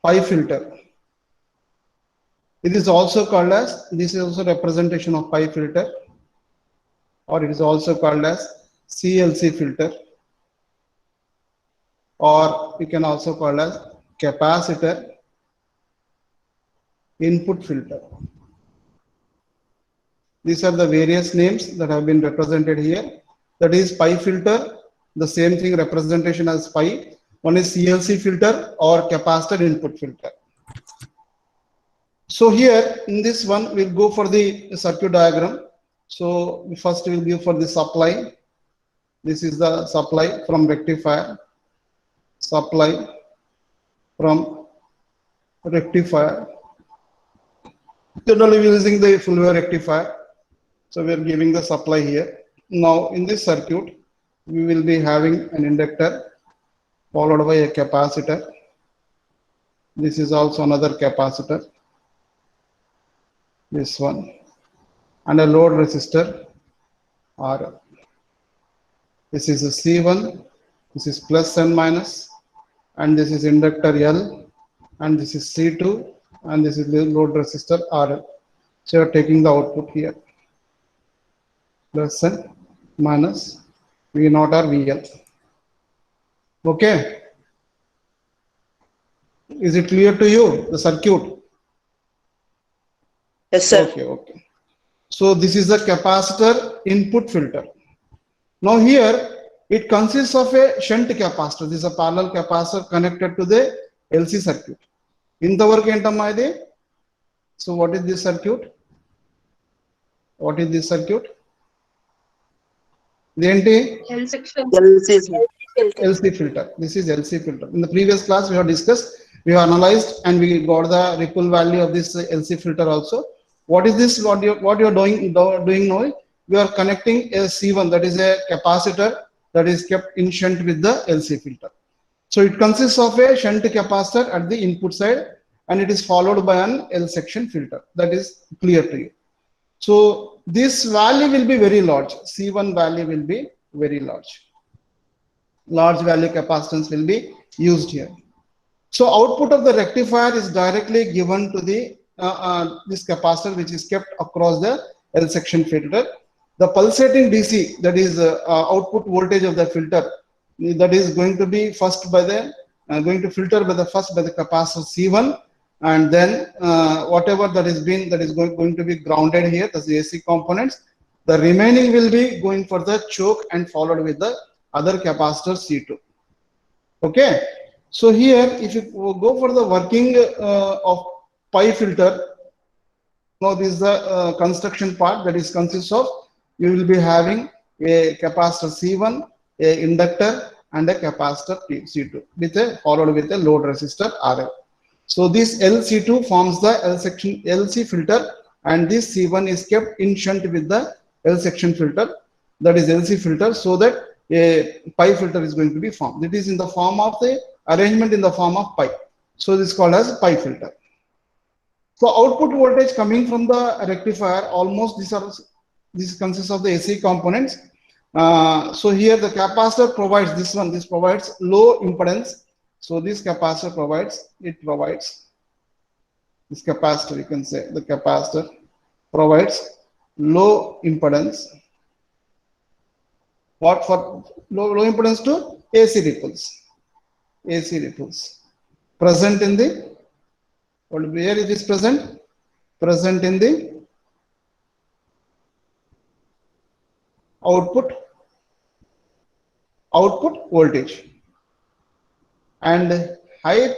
pi filter. It is also called as, this is also representation of pi filter, or it is also called as CLC filter, or you can also call as capacitor input filter. These are the various names that have been represented here. That is pi filter, the same thing representation as pi. One is CLC filter or capacitor input filter. So here in this one, we'll go for the circuit diagram. So first we'll go for the supply. This is the supply from rectifier. Supply from rectifier. Generally, we're using the full wave rectifier. So we are giving the supply here. Now in this circuit, we will be having an inductor followed by a capacitor. This is also another capacitor. This one. And a load resistor RL. This is a C1. This is plus and minus. And this is inductor L. And this is C2. And this is the load resistor RL. So you are taking the output here. Plus and minus V0 or VL. Okay. Is it clear to you, the circuit? Yes, sir. Okay, okay. So this is the capacitor input filter. Now here it consists of a shunt capacitor. This is a parallel capacitor connected to the LC circuit. In the work enti. So what is this circuit? What is this circuit? The L section. LC filter. This is LC filter. In the previous class, we have discussed, we have analyzed, and we got the ripple value of this LC filter also. What is this? What you're doing now? We are connecting a C1, that is a capacitor that is kept in shunt with the LC filter. So it consists of a shunt capacitor at the input side, and it is followed by an L section filter. That is clear to you. So this value will be very large. C1 value will be very large. Large value capacitance will be used here. So output of the rectifier is directly given to the this capacitor, which is kept across the L section filter. The pulsating DC, that is output voltage of the filter, that is going to be first by the going to filter by the first by the capacitor C1, and then whatever that is going to be grounded here, that's the AC components. The remaining will be going for the choke and followed with the other capacitor C2. Okay. So here, if you go for the working of pi filter, now this is the construction part, that is consists of, you will be having a capacitor C1, a inductor, and a capacitor C2 with a followed with a load resistor RL. So this LC2 forms the L section LC filter, and this C1 is kept in shunt with the L section filter, that is LC filter, so that a pi filter is going to be formed. It is in the form of the arrangement in the form of pi. So this is called as pi filter. So output voltage coming from the rectifier, almost this consists of the AC components. So here the capacitor provides this one. This provides low impedance. So this capacitor provides this capacitor. You can say the capacitor provides low impedance. What for low impedance to AC ripples? AC ripples present in the, where it is present? Present in the output voltage, and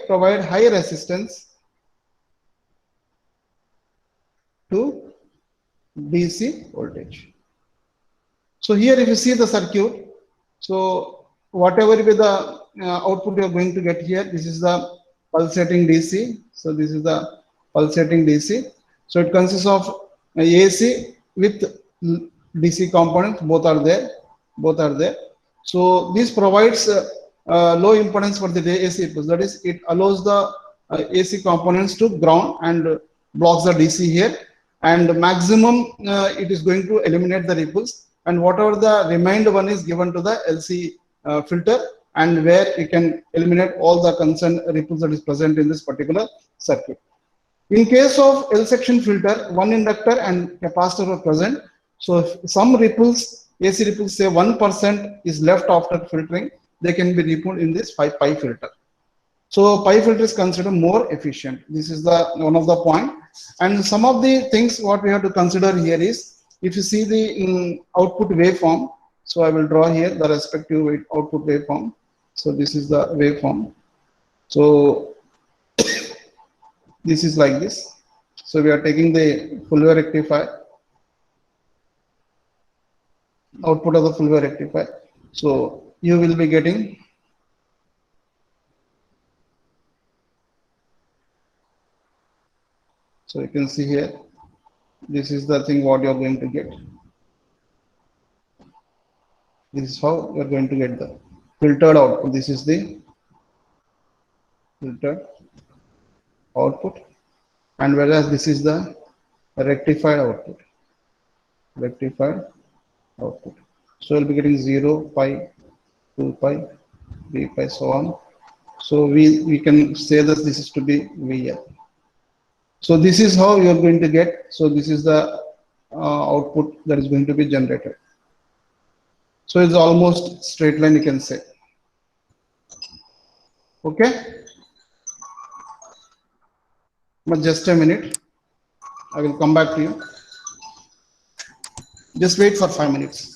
provide high resistance to DC voltage. So here if you see the circuit, so whatever be the output you are going to get here, this is the pulsating DC. So this is the pulsating DC. So it consists of AC with DC components, both are there. So this provides low impedance for the AC inputs. That is, it allows the AC components to ground and blocks the DC here, and maximum it is going to eliminate the ripples, and whatever the remainder one is given to the LC filter, and where you can eliminate all the concerned ripples that is present in this particular circuit. In case of L section filter, one inductor and capacitor are present. So if some ripples, AC ripples, say 1% is left after filtering, they can be rippled in this pi filter. So pi filter is considered more efficient. This is the one of the point. And some of the things what we have to consider here is, if you see the output waveform, so I will draw here the respective output waveform. So this is the waveform. So this is like this. So we are taking the full wave rectifier, output of the full wave rectifier. So you will be getting so you can see here, this is the thing what you are going to get. This is how you are going to get the filtered output. This is the filtered output, and whereas this is the rectified output. Rectified output. So you'll be getting 0, pi, 2 pi, 3 pi, so on. So we can say that this is to be VL. So this is how you are going to get. So this is the output that is going to be generated. So it's almost straight line, you can say. Okay. But just a minute. I will come back to you. Just wait for 5 minutes.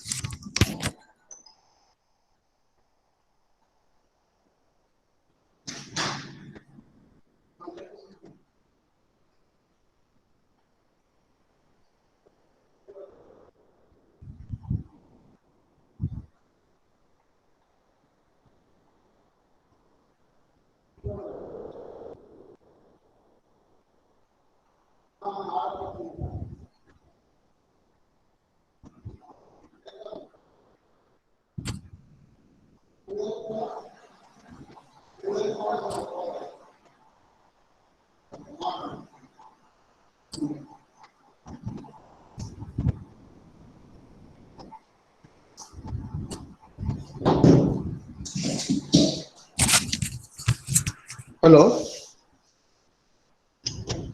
Hello.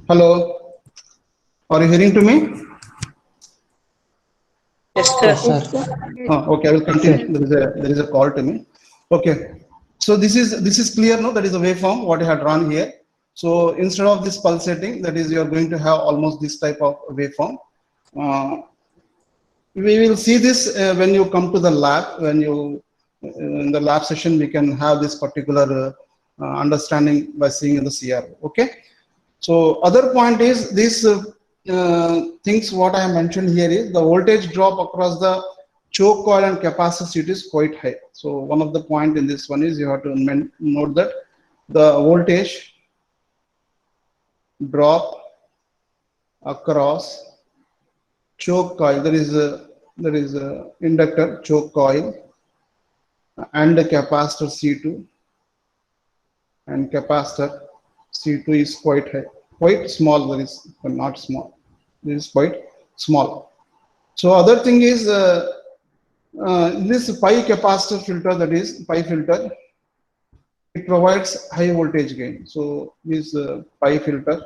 Hello. Are you hearing to me? Yes, sir. Yes, sir. Okay, I will continue. There is a call to me. Okay. So this is clear, no? That is a waveform what I had drawn here. So instead of this pulsating, that is, you are going to have almost this type of waveform. We will see this when you come to the lab. When you in the lab session, we can have this particular understanding by seeing in the CRO. Okay. So other point is this things what I mentioned here is the voltage drop across the choke coil and capacitor is quite high. So one of the point in this one is you have to note that the voltage drop across choke coil, there is a inductor choke coil and the capacitor C2, and capacitor C2 is quite high, quite small. There is not small, this is quite small. So other thing is this pi capacitor filter, that is pi filter, it provides high voltage gain. So this pi filter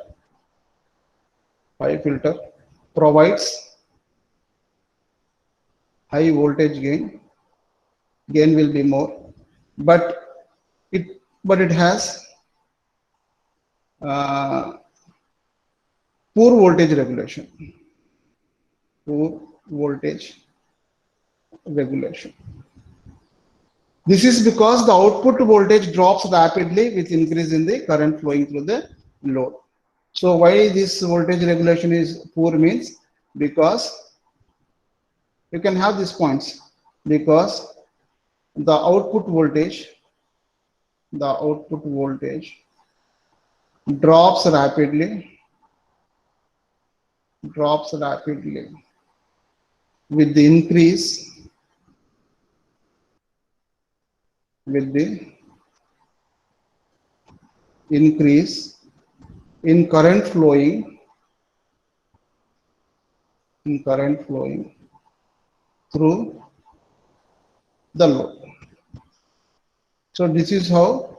provides high voltage gain. Gain will be more, but it has poor voltage regulation. Poor voltage regulation. This is because the output voltage drops rapidly with increase in the current flowing through the load. So why this voltage regulation is poor means, because you can have these points, because the output voltage drops rapidly with the increase in current flowing through the load. So this is how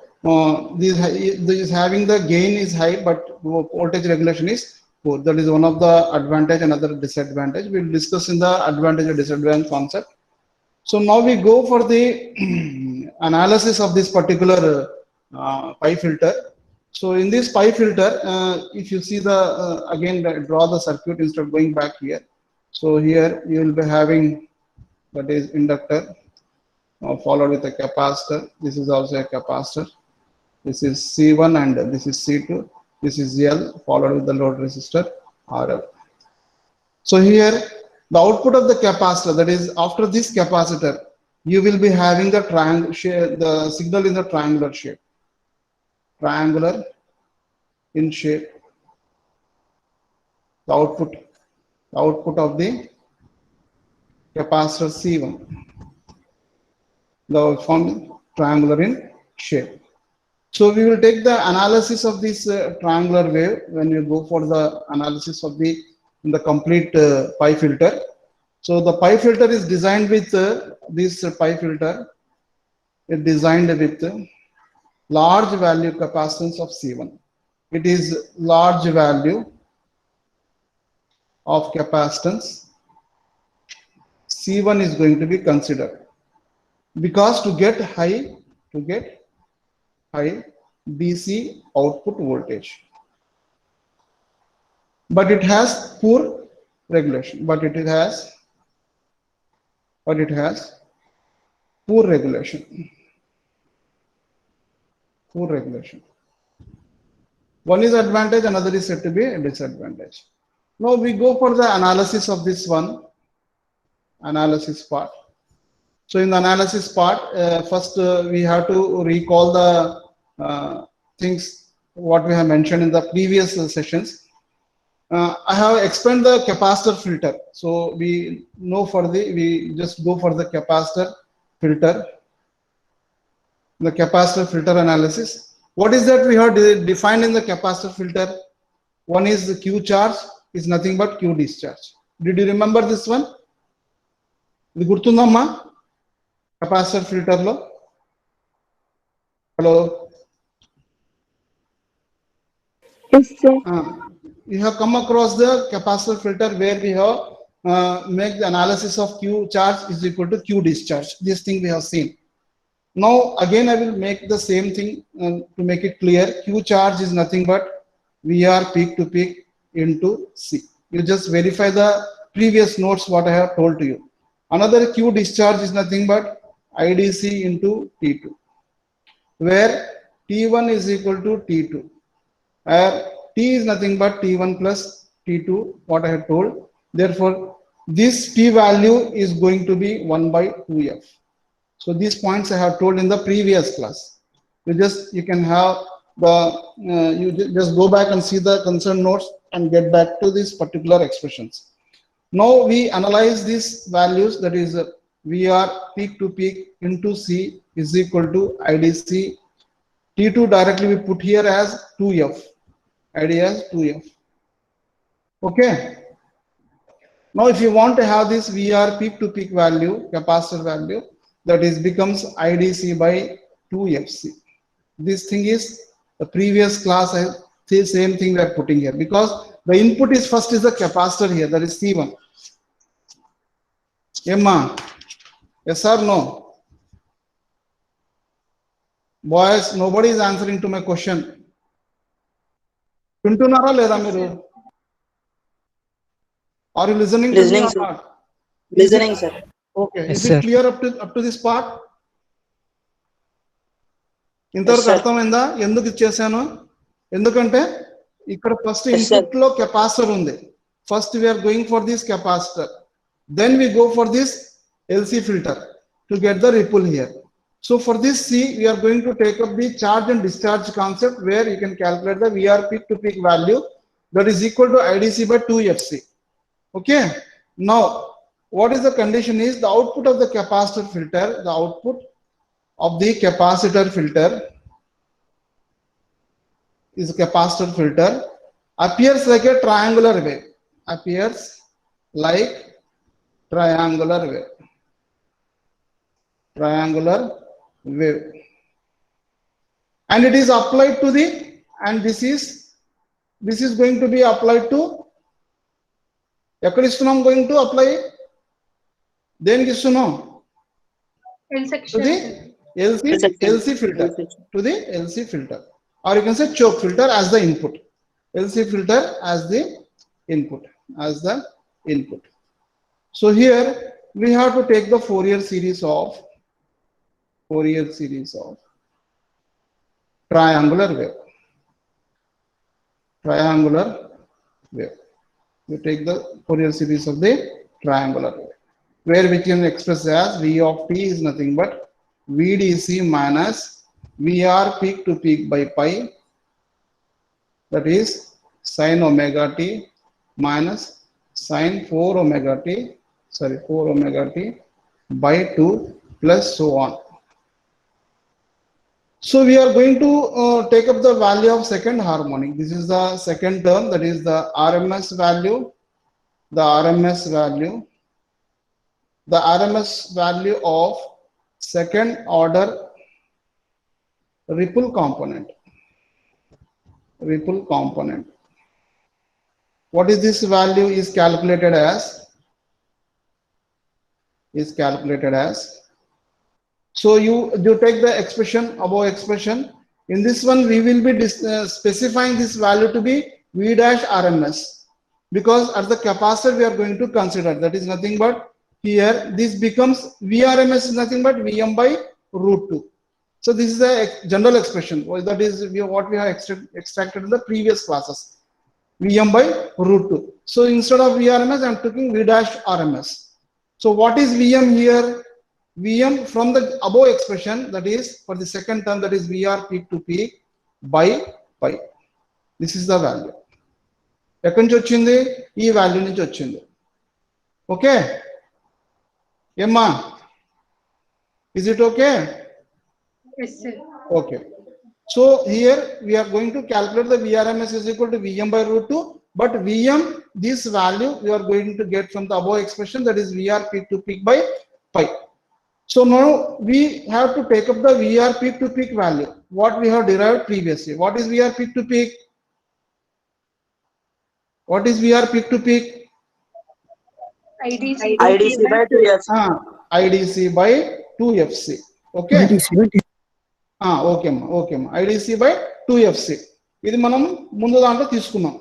this having the gain is high, but voltage regulation is poor. That is one of the advantage. Another disadvantage we'll discuss in the advantage and disadvantage concept. So now we go for the analysis of this particular pi filter. So in this pi filter, if you see the again draw the circuit instead of going back here. So here you will be having, that is inductor, followed with a capacitor. This is also a capacitor. This is C1 and this is C2. This is L, followed with the load resistor RL. So here the output of the capacitor, that is after this capacitor, you will be having the triangle shape, the signal in the triangular shape. Triangular in shape. The output of the capacitor C1. The form triangular in shape. So we will take the analysis of this triangular wave when we go for the analysis of the complete pi filter. So the pi filter is designed with this pi filter is designed with large value capacitance of C1. It is large value of capacitance C1 is going to be considered, because to get high DC output voltage, but it has poor regulation. But it has poor regulation. Poor regulation. One is advantage, another is said to be a disadvantage. Now we go for the analysis of this one. Analysis part. So in the analysis part, first we have to recall the things what we have mentioned in the previous sessions. I have explained the capacitor filter. So we know we just go for the capacitor filter. The capacitor filter analysis. What is that we have defined in the capacitor filter? One is the Q charge is nothing but Q discharge. Did you remember this one? ఇది గుర్తుందమ్మా capacitor filter lo? Hello. Yes, sir. You have come across the capacitor filter where we have make the analysis of Q charge is equal to Q discharge. This thing we have seen. Now again I will make the same thing to make it clear. Q charge is nothing but VR peak to peak into C. You just verify the previous notes what I have told to you. Another Q discharge is nothing but IDC into T2, where T1 is equal to T2, where T is nothing but T1 plus T2, what I have told. Therefore, this T value is going to be 1 by 2F. So these points I have told in the previous class. You can have the, you just go back and see the concerned notes and get back to these particular expressions. Now we analyze these values, that is VR peak to peak into C is equal to IDC. T2 directly we put here as 2F. ID as 2F. Okay. Now if you want to have this VR peak to peak value, capacitor value, that is becomes IDC by 2FC. This thing is the previous class, the same thing we are putting here, because the input is first is the capacitor here, that is C1. Emma, yes or no? Boys, nobody is answering to my question. Tuntunara leda meeru? Are you listening to me or not? Listening, sir. Okay. Yes, Is it sir. clear up to this part? ఇంతవరకు అర్థమైందా ఎందుకు ఇచ్చేసాను? ఎందుకంటే ఇక్కడ first input లో capacitor ఉంది. First we are going for this capacitor, then we go for this LC filter to get the ripple here. So for this C, we are going to take up the charge and discharge concept, where you can calculate the VR peak to peak value, that is equal to IDC by 2FC. Okay. Now what is the condition is the output of the capacitor filter, the output of the capacitor filter is a capacitor filter appears like a triangular wave, appears like triangular wave, and it is applied to the, and this is going to be applied to, ఎక్కడ ఇస్తున్నాం, going to apply దేనికి ఇస్తున్నాం, to the LC filter, to the LC filter, or you can say choke filter as the input, LC filter as the input, So here we have to take the Fourier series of triangular wave. We take the Fourier series of the triangular wave, where we can express as V of t is nothing but VDC minus VR peak to peak by pi, that is sin omega t minus sin 4 omega t by 2 plus so on. So we are going to take up the value of second harmonic. This is the second term, that is the RMS value, the RMS value of second order ripple component. What is this value is calculated as? So you take the expression, above expression. In this one, we will be specifying this value to be V dash RMS, because at the capacitor we are going to consider, that is nothing but here this becomes VRMS is nothing but Vm by root 2. So this is the general expression, that is what we have extracted in the previous classes, Vm by root 2. So instead of VRMS, I am taking V dash RMS. So what is Vm here? Vm from the above expression, that is for the second term, that is VR peak to peak by pi. This is the value. ఎక్కడి నుంచి వచ్చింది? ఈ value నుంచి వచ్చింది. Okay ఏమ్మా, is it okay? Yes, sir. Okay. So here we are going to calculate the VRMS is equal to Vm by root 2, but Vm, this value we are going to get from the above expression, that is VR peak to peak by pi. So now we have to take up the VR peak to peak value, what we have derived previously. What is VR peak to peak? IDC by 2F. IDC by 2FC. Okay. Okay ma. IDC by 2FC. ఇది మనం ముందు దాంట్లో తీసుకున్నాం.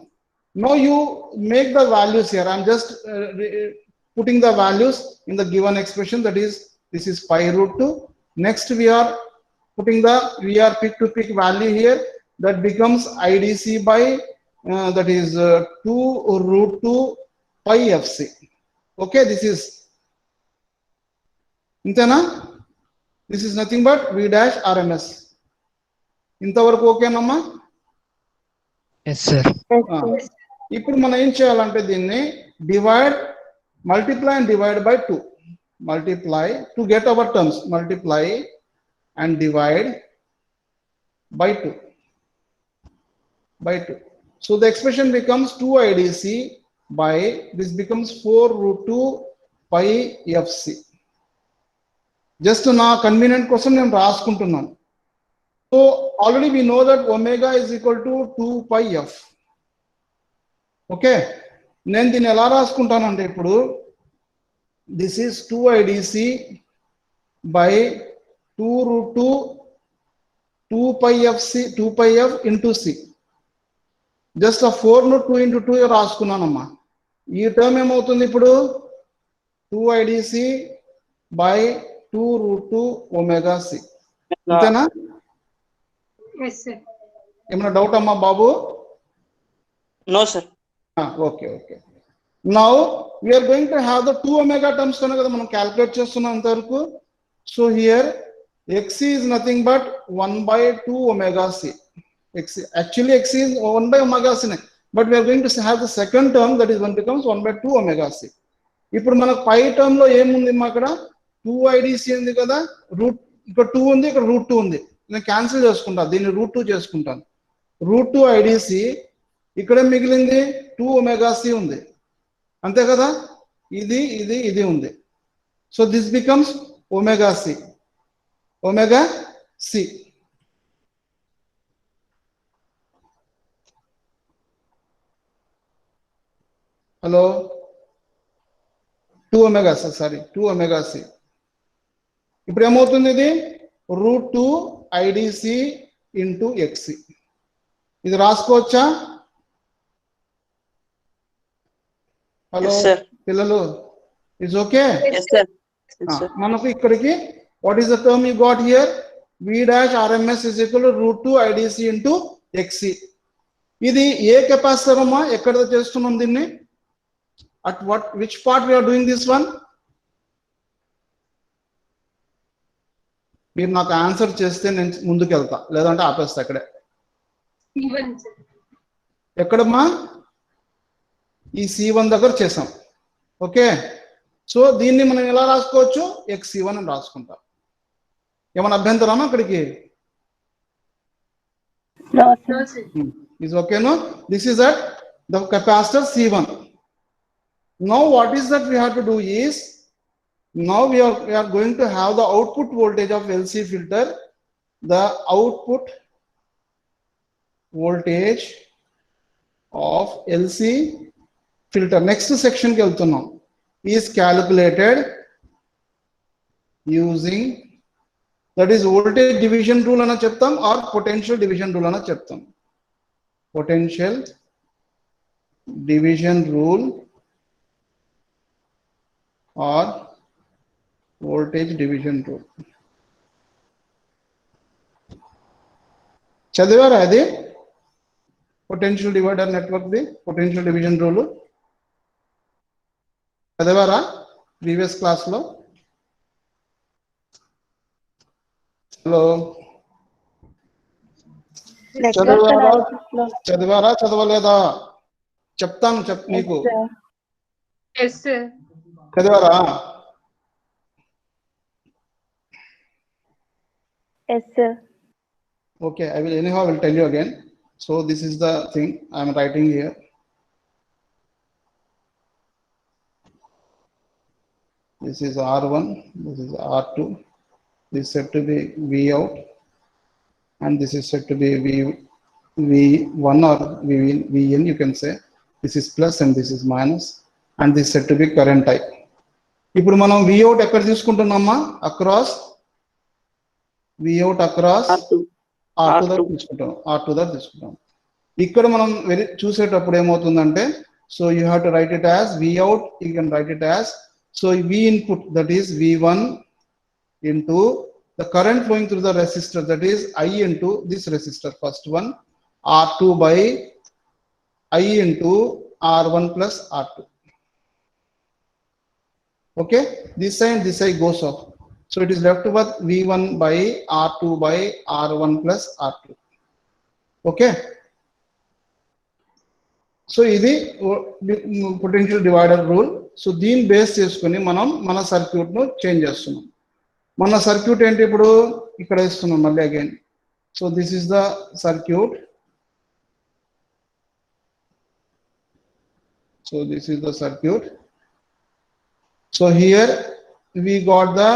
Now you make the values here. I'm just putting the values in the given expression, that is this is pi root 2. Next we are putting the VR peak to peak value here, that becomes IDC by that is 2 root 2 pi FC. Okay, this is intena, this is nothing but V dash RMS. ఇంతవరకు ఓకేనమ్మా? Yes, sir. ఇప్పుడు మనం ఏం చేయాలంటే దీన్ని multiply and divide by 2. Multiply to get our terms, multiply and divide by 2. So the expression becomes 2 IDC by, this becomes 4 root 2 pi FC. Just na convenient కోసం నేను రాసుకుంటున్నాను. So already we know that omega is equal to 2 pi f. Okay, నేను దీన్ని ఎలా రాసుకుంటానంటే ఇప్పుడు, this is 2 IDC by 2 root 2 2 pi f into c. Just a 4 ను 2 into 2 రాసుకున్నానమ్మా. ఈ term ఏమవుతుంది ఇప్పుడు? 2 IDC by 2 root 2 omega c. అంతేనా? Yes, sir. ఏమైనా డౌట్ అమ్మా బాబు? No, sir. Okay. Now we are going to have the 2 omega terms కదా మనం calculate చేస్తున్నాం అంతవరకు. So here xc is nothing but 1 by 2 omega c. Actually xc is 1 by omega c, but we are going to have the second term, that is 1 becomes 1 by 2 omega c. ఇప్పుడు మనకు పై term లో ఏముంది అక్కడ? 2 IDC ఉంది కదా, route ఇక్కడ 2 ఉంది, ఇక్కడ రూట్ 2 ఉంది. నేను క్యాన్సిల్ చేసుకుంటాను, దీన్ని రూట్ 2 చేసుకుంటాను. రూట్ 2 IDC, ఇక్కడ మిగిలింది 2 omega c ఉంది, అంతే కదా? ఇది ఉంది. So this becomes omega c. Hello 2 omega c, sorry 2 omega c. ఇప్పుడు ఏమవుతుంది ఇది √2 IDC ఇంటూ XC. ఇది రాసుకోవచ్చా? Hello Yes, sir. పిల్లలు, it's okay. Yes, sir. Yes, sir. మనకు ఇక్కడికి what is the term you got here? V dash RMS is equal to √2 IDC into XC. ఇది ఏ capacitor అమ్మా? ఎక్కడ చేస్తున్నాం దీన్ని? At which part we are doing this one? మీరు నాకు answer చేస్తే నేను ముందుకు వెళ్తా, లేదంటే ఆపేస్తా అక్కడే. C1, sir. ఎక్కడమ్మా? ఈ C1 దగ్గర చేసాం. ఓకే, సో దీన్ని మనం ఎలా రాసుకోవచ్చు? XC1 అని రాసుకుంటాం. ఏమైనా అభ్యంతరమా అక్కడికి? No, sir. Is okay, no? This is at the capacitor C1. Now what is that we have to do is, now we are going to have the output voltage of LC filter. The output voltage of LC filter, next section ki veltunnam, is calculated using, that is voltage division rule ana cheptam or potential division rule ana cheptam. Potential division rule or voltage division rule. చదివారా అది? Potential divider network the potential division rule చదివారా previous class లో? Hello, చదివారా చదవలేదా? చెప్తాను మీకు. Yes, sir. చదివారా? Yes, sir. Okay, I will anyhow will tell you again. So this is the thing I am writing here. This is R1, this is R2, this is said to be V out, and this is said to be V1 or VN, you can say. This is plus and this is minus, and this is said to be current I. ఇప్పుడు మనం V out ఎక్కడ తీసుకుంటున్నామా? Across V out across R2 దగ్గర తీసుకుంటాం. R2 దగ్గర తీసుకుంటాం. ఇక్కడ మనం చూసేటప్పుడు ఏమవుతుందంటే, so you have to right it as V out, you can write it as, so V input, that is V1 into the current flowing through the resistor, that is I into this resistor, first one, R2 by I into R1 plus R2. Okay, this side and this side goes off, so it is left with V1 by R2 by R1 plus R2. Okay, so ఇది potential divider rule. So దీన్ని base చేసుకుని మనం మన circuit ను change చేస్తున్నాం. మన circuit ఏంటి ఇప్పుడు? ఇక్కడ ఇస్తున్నాం మళ్ళీ again. So this is the circuit. So this is the circuit. So here we got the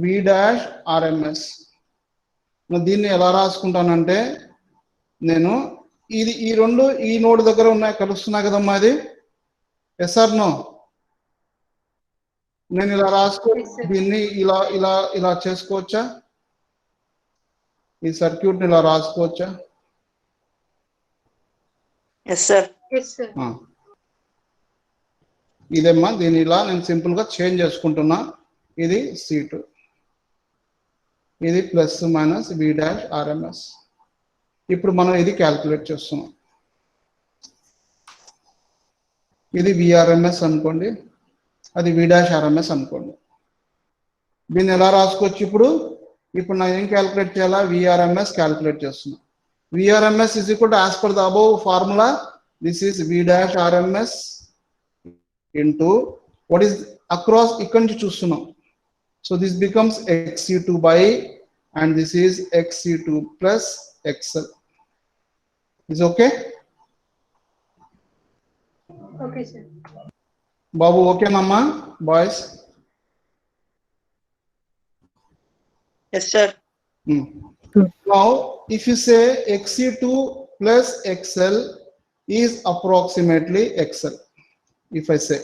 V dash RMS. దీన్ని ఎలా రాసుకుంటానంటే, నేను ఇది ఈ రెండు ఈ నోడ్ దగ్గర ఉన్నాయి, కలుస్తున్నా కదమ్మా ఇది. Yes or no? నేను ఇలా రాసుకో, దీన్ని ఇలా ఇలా ఇలా చేసుకోవచ్చా? ఈ సర్క్యూట్ ని ఇలా రాసుకోవచ్చా? Yes, sir. Yes, sir. ఇదేమ్మా, దీని ఇలా నేను సింపుల్ గా చేంజ్ చేసుకుంటున్నా. ఇది C2, ఇది plus minus V dash RMS. ఇప్పుడు మనం ఇది క్యాల్కులేట్ చేస్తున్నాం. ఇది VRMS అనుకోండి, అది V dash RMS అనుకోండి. దీన్ని ఎలా రాసుకోవచ్చు ఇప్పుడు? ఇప్పుడు నేను ఏం క్యాల్కులేట్ చేయాలా? VRMS క్యాల్కులేట్ చేస్తున్నా. VRMS is equal to, as per the above formula, this is V dash RMS into what is across, ikkadi nunchi chustunnam. So this becomes XC2 by, and this is XC2 plus XL. Is okay? Okay, sir. Babu, okay namma? Boys? Yes, sir. Now if you say XC2 plus XL is approximately XL, if I say,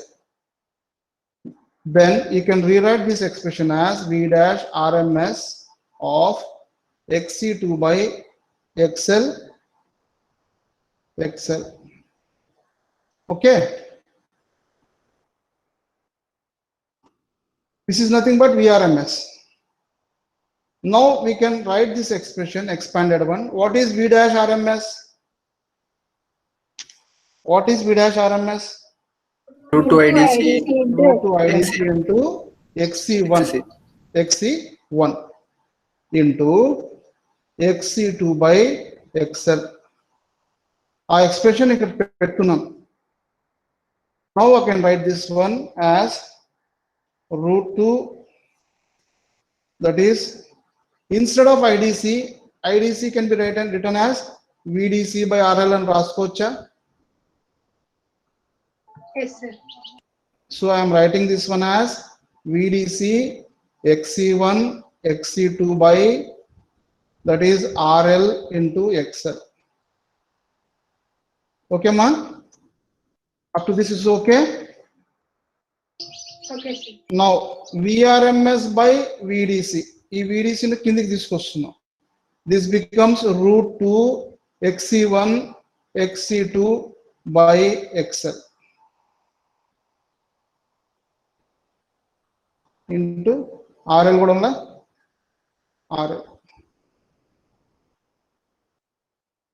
then you can rewrite this expression as V dash RMS of XC2 by XL. Okay. This is nothing but VRMS. Now we can write this expression, expanded one. What is V dash RMS? What is V dash RMS? Root to IDC. Root to IDC into XC1. XC1 into XC2 by XL. Our expression is pettunam. Now I can write this one as root 2, that is, instead of IDC can be written as VDC by RL and Raskocha. Yes, sir. So I am writing this one as VDC XC1 XC2 by, that is, RL into XL. Okay, man? Up to this is okay? Okay, sir. Now VRMS by VDC. ఈ VDC ని కిందికి తీసుకొస్తున్నాం. This becomes root 2 XC1 XC2 by XL into RL కూడా ఉందా? RL.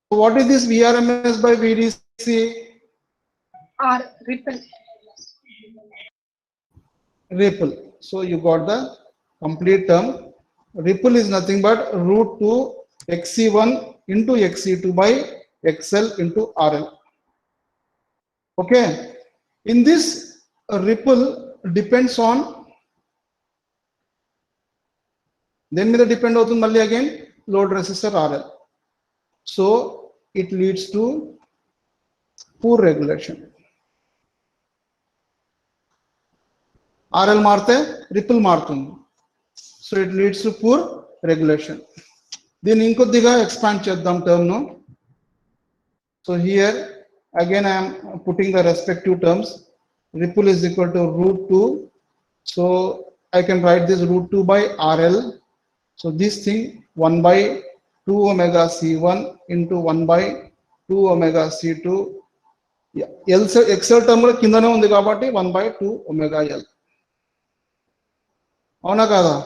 So what is this VRMS by VDC? R ripple. Ripple. So you got the complete term. Ripple is nothing but root 2 XC1 into XC2 by XL into RL. Okay. In this, ripple depends on, then మీద depend అవుతుంది మళ్ళీ again load resistor RL. So it leads to poor regulation. RL మారితే ripple మారుతుంది. So it leads to poor regulation. దీన్ని ఇంకొద్దిగా expand చేద్దాం term ను. So here again I am putting the respective terms. Ripple is equal to root 2. So I can write this root 2 by RL. So this thing 1 by 2 omega C1 into 1 by 2 omega C2. XL term కూడా కిందనే ఉంది కాబట్టి 1 by 2 omega L. అవునా కదా?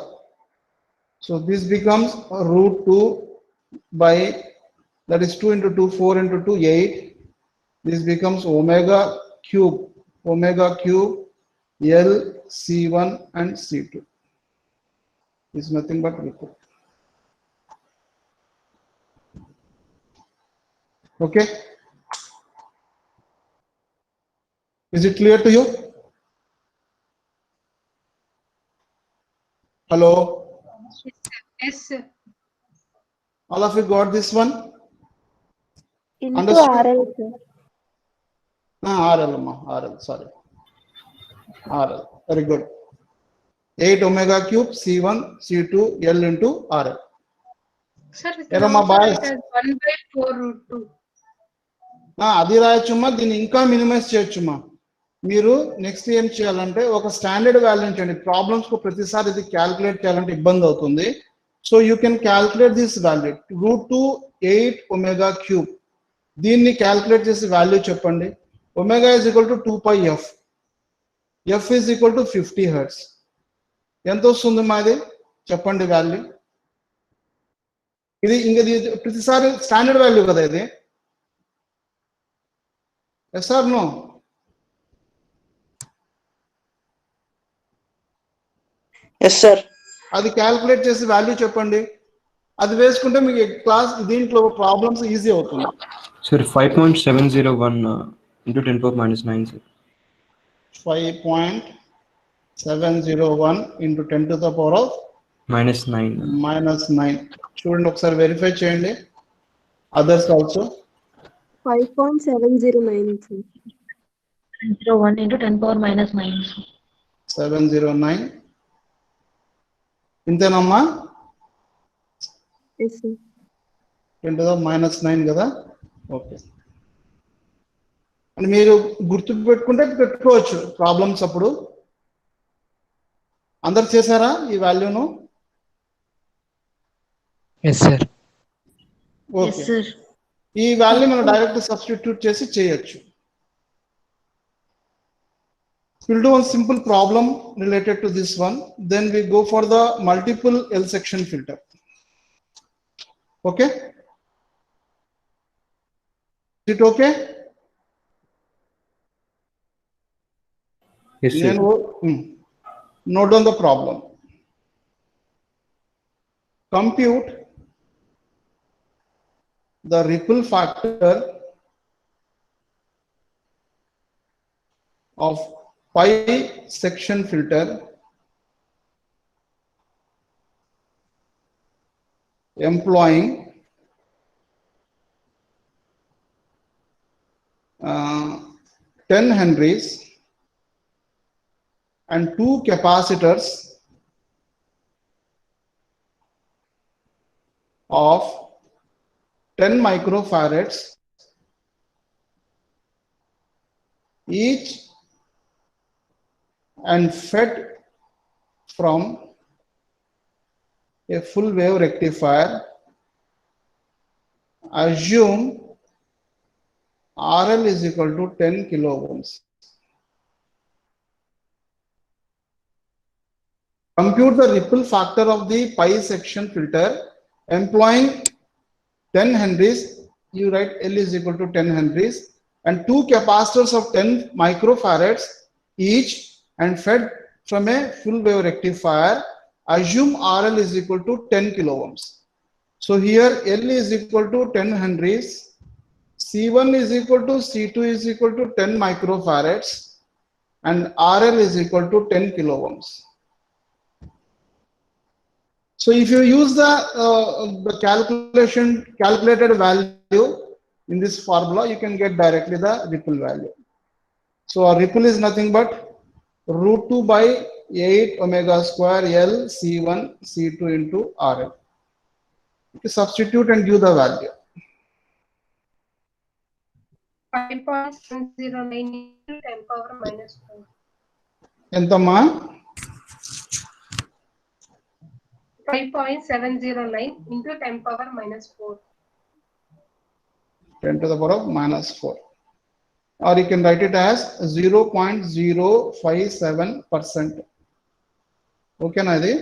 So this becomes root 2 by, that is 2 into 2, 4 into 2, 8. This becomes omega cube L C1 and C2. Is nothing but ripple. Okay. Is it clear to you? Hello. Yes, sir. All of you got this one? Into Understood? RL, sir. RL, RL, sorry. RL, very good. 8 omega cube C1 C2 L into RL. Sir, we Era can ma also bias. write as 1 by 4 root 2. అది రాయొచ్చుమా, దీన్ని ఇంకా minimise చేయొచ్చుమా. మీరు next ఏం చేయాలంటే ఒక standard value ఇచ్చండి. Problems కు ప్రతిసారి ఇది క్యాల్కులేట్ చేయాలంటే ఇబ్బంది అవుతుంది. So you can calculate this value root 2 8 omega cube. దీన్ని క్యాల్కులేట్ చేసి వాల్యూ చెప్పండి. Omega is equal to 2 pi F. F is equal to 50 hertz. ఎంత వస్తుంది మాది చెప్పండి వాల్యూ. ఇది ఇంకా ప్రతిసారి స్టాండర్డ్ వాల్యూ కదా ఇది. Yes or no? Yes sir. అది క్యాల్కులేట్ చేసి వాల్యూ చెప్పండి. అది వేసుకుంటే మీకు క్లాస్ దీంట్లో ప్రాబ్లమ్స్ ఈజీ అవుతుంది. Sir, 5.701 into 10 power minus 9, sir. 5.701 into 10 to the power of minus 9. చూడండి ఒకసారి వెరిఫై చేయండి. Others also 5.709, sir. 701 into 10 power minus 9. 709. ఇంతేనమ్మా? Yes, sir. 10 to the minus 9 కదా? ఓకే. అని మీరు గుర్తు పెట్టుకుంటే పెట్టుకోవచ్చు ప్రాబ్లమ్స్ అప్పుడు. అందరు చేశారా ఈ వాల్యూను? Yes, sir. Yes, okay, sir. ఈ వాల్యూ మనం డైరెక్ట్ సబ్స్టిట్యూట్ చేసి చేయొచ్చు. We'll do one simple problem related to this one. Then we go for the multiple L section filter. Okay? Is it okay? Yes, sir. Then note down the problem. Compute the ripple factor of pi section filter employing 10 Henrys and 2 capacitors of 10 microfarads each and fed from a full wave rectifier. Assume RL is equal to 10 kilo ohms. Compute the ripple factor of the pi section filter employing 10 Henrys. You write L is equal to 10 Henrys and 2 capacitors of 10 microfarads each and fed from a full wave rectifier. Assume RL is equal to 10 kilo ohms. So here L is equal to 10 Henrys, C1 is equal to C2 is equal to 10 microfarads and RL is equal to 10 kilo ohms. So if you use the calculated value in this formula, you can get directly the ripple value. So our ripple is nothing but √2 by 8 omega square L C1 C2 into RL. Okay, substitute and give the value. 5.709 into 10 power minus 4. Entama 5.709 into 10 power minus 4. 10 to the power of minus 4. Or you can write it as 0.057%. Okay, Nadi?